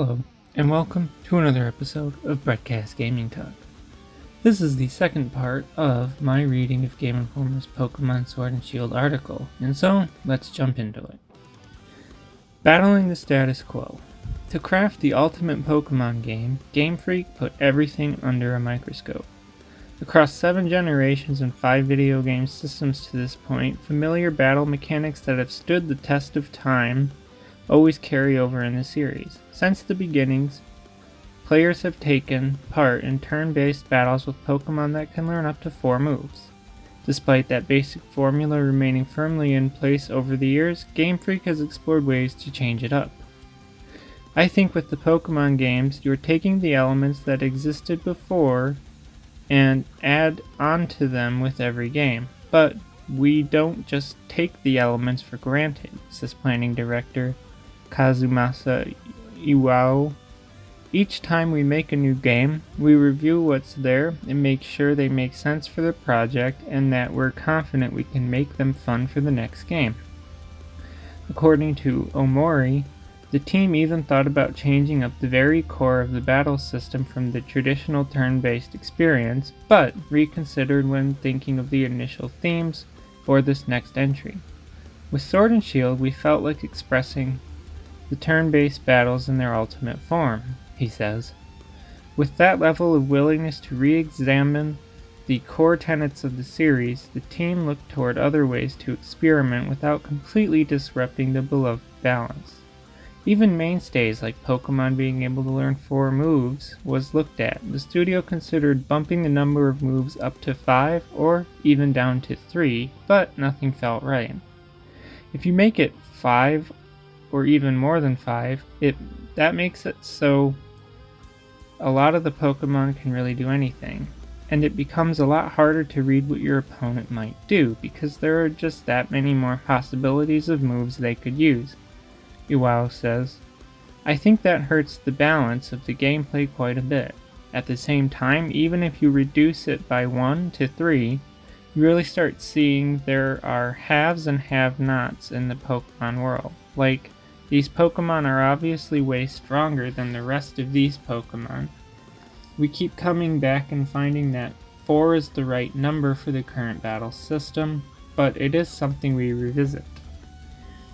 Hello, and welcome to another episode of Breadcast Gaming Talk. This is the second part of my reading of Gameinformer's Pokemon Sword and Shield article, and so let's jump into it. Battling the status quo. To craft the ultimate Pokemon game, Game Freak put everything under a microscope. Across 7 generations and 5 video game systems to this point, familiar battle mechanics that have stood the test of time always carry over in the series. Since the beginnings, players have taken part in turn-based battles with Pokemon that can learn up to 4 moves. Despite that basic formula remaining firmly in place over the years, Game Freak has explored ways to change it up. I think with the Pokemon games, you're taking the elements that existed before and add onto them with every game. But we don't just take the elements for granted, says planning director Kazumasa Iwao. Each time we make a new game, we review what's there and make sure they make sense for the project and that we're confident we can make them fun for the next game. According to Omori, the team even thought about changing up the very core of the battle system from the traditional turn-based experience, but reconsidered when thinking of the initial themes for this next entry. With Sword and Shield, we felt like expressing the turn-based battles in their ultimate form, he says. With that level of willingness to re-examine the core tenets of the series, the team looked toward other ways to experiment without completely disrupting the beloved balance. Even mainstays like Pokemon being able to learn 4 moves was looked at. The studio considered bumping the number of moves up to 5 or even down to 3, but nothing felt right. If you make it 5 or even more than 5, that makes it so a lot of the Pokemon can really do anything, and it becomes a lot harder to read what your opponent might do because there are just that many more possibilities of moves they could use, Iwao says. I think that hurts the balance of the gameplay quite a bit. At the same time, even if you reduce it by 1 to 3, you really start seeing there are haves and have-nots in the Pokemon world. Like, these Pokemon are obviously way stronger than the rest of these Pokemon. We keep coming back and finding that 4 is the right number for the current battle system, but it is something we revisit.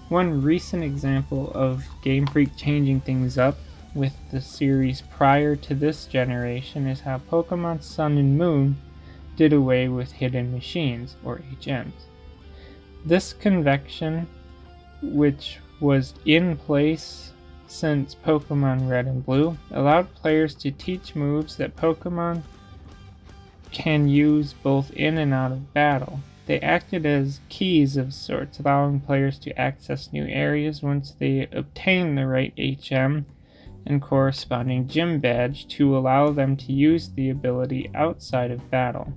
One recent example of Game Freak changing things up with the series prior to this generation is how Pokemon Sun and Moon did away with hidden machines, or HMs. This convention, which was in place since Pokemon Red and Blue, allowed players to teach moves that Pokemon can use both in and out of battle. They acted as keys of sorts, allowing players to access new areas once they obtained the right HM and corresponding gym badge to allow them to use the ability outside of battle.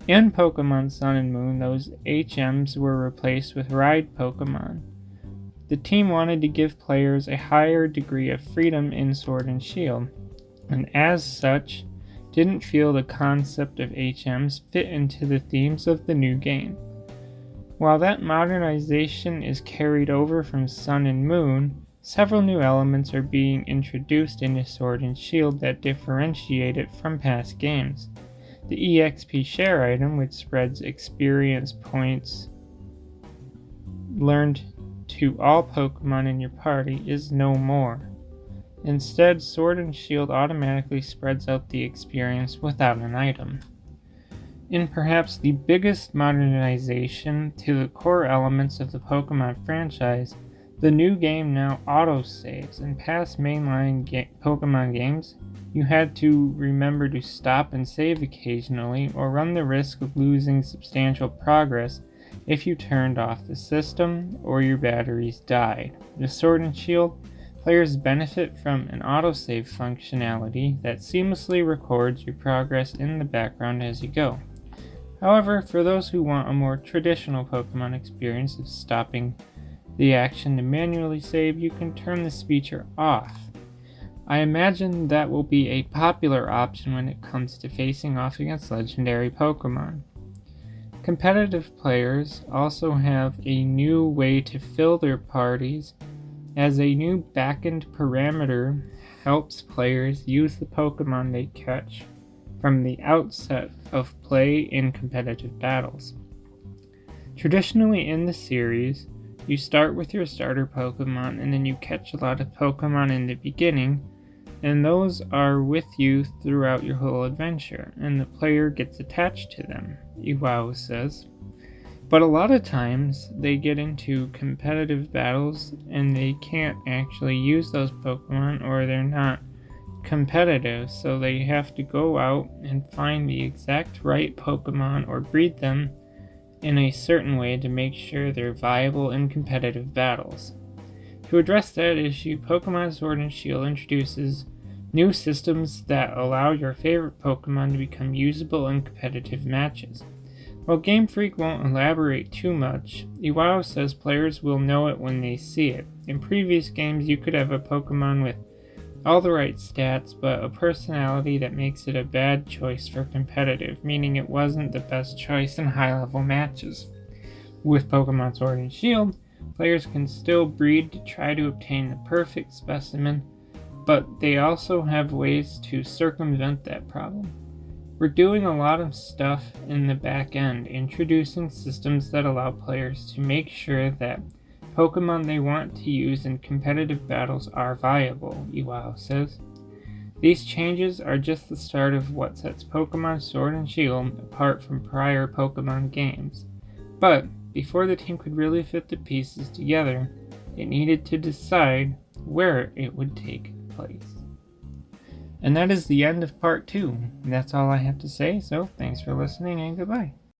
In Pokemon Sun and Moon, those HMs were replaced with Ride Pokemon. The team wanted to give players a higher degree of freedom in Sword and Shield, and as such, didn't feel the concept of HMs fit into the themes of the new game. While that modernization is carried over from Sun and Moon, several new elements are being introduced into Sword and Shield that differentiate it from past games. The EXP share item, which spreads experience points learned to all Pokemon in your party, is no more. Instead, Sword and Shield automatically spreads out the experience without an item. In perhaps the biggest modernization to the core elements of the Pokemon franchise, the new game now auto-saves. In past mainline Pokemon games, you had to remember to stop and save occasionally or run the risk of losing substantial progress if you turned off the system or your batteries died. With Sword and Shield, players benefit from an autosave functionality that seamlessly records your progress in the background as you go. However, for those who want a more traditional Pokemon experience of stopping the action to manually save, you can turn this feature off. I imagine that will be a popular option when it comes to facing off against legendary Pokemon. Competitive players also have a new way to fill their parties, as a new backend parameter helps players use the Pokemon they catch from the outset of play in competitive battles. Traditionally in the series, you start with your starter Pokemon and then you catch a lot of Pokemon in the beginning, and those are with you throughout your whole adventure, and the player gets attached to them, Iwao says. But a lot of times, they get into competitive battles and they can't actually use those Pokemon, or they're not competitive, so they have to go out and find the exact right Pokemon or breed them in a certain way to make sure they're viable in competitive battles. To address that issue, Pokemon Sword and Shield introduces new systems that allow your favorite Pokemon to become usable in competitive matches. While Game Freak won't elaborate too much, Iwao says players will know it when they see it. In previous games, you could have a Pokemon with all the right stats, but a personality that makes it a bad choice for competitive, meaning it wasn't the best choice in high-level matches. With Pokemon Sword and Shield, players can still breed to try to obtain the perfect specimen, but they also have ways to circumvent that problem. We're doing a lot of stuff in the back end, introducing systems that allow players to make sure that Pokemon they want to use in competitive battles are viable, Iwao says. These changes are just the start of what sets Pokemon Sword and Shield apart from prior Pokemon games. But before the team could really fit the pieces together, it needed to decide where it would take place. And that is the end of part 2. That's all I have to say, so thanks for listening and goodbye.